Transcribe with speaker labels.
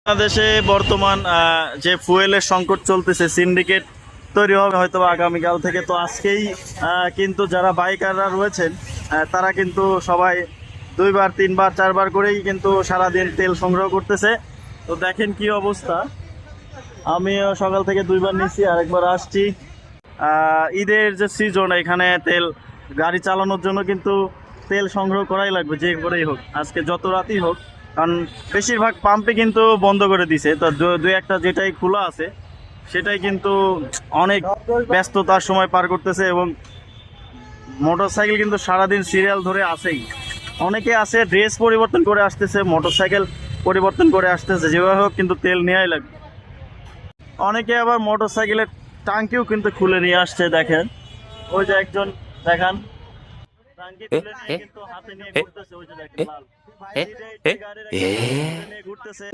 Speaker 1: বাংলাদেশে বর্তমান যে ফুয়েলের সংকট চলতেছে, সিন্ডিকেট তৈরি হবে হয়তো আগামীকাল থেকে। তো আজকেই কিন্তু যারা বাইকাররা রয়েছেন তারা কিন্তু সবাই 2বার 3বার 4বার করেই কিন্তু সারাদিন তেল সংগ্রহ করতেছে। তো দেখেন কি অবস্থা। আমিও সকাল থেকে 2বার নিচ্ছি, আরেকবার আসছি। ঈদের যে সিজন, এখানে তেল গাড়ি চালানোর জন্য কিন্তু তেল সংগ্রহ করাই লাগবে যে করেই হোক, আজকে যত রাতই হোক। কারণ বেশিরভাগ পাম্পে কিন্তু বন্ধ করে দিছে। তো দুই একটা যেটাই খোলা আছে সেটাই কিন্তু অনেক ব্যস্ততার সময় পার করতেছে। এবং মোটরসাইকেল কিন্তু সারাদিন সিরিয়াল ধরে আসেই। অনেকে আছে ড্রেস পরিবর্তন করে আসতেছে, মোটরসাইকেল পরিবর্তন করে আসতেছে, যেভাবে হোক কিন্তু তেল নেওয়াই লাগবে। অনেকে আবার মোটরসাইকেলের টাঙ্কিও কিন্তু খুলে নিয়ে আসছে। দেখেন ওই যে একজন, দেখান টাঙ্কি খুলে নিয়ে কিন্তু হাতে নিয়ে ঘুরতেছে। ওই যে দেখেন লাল গাড়ির নিয়ে ঘুরতেছে।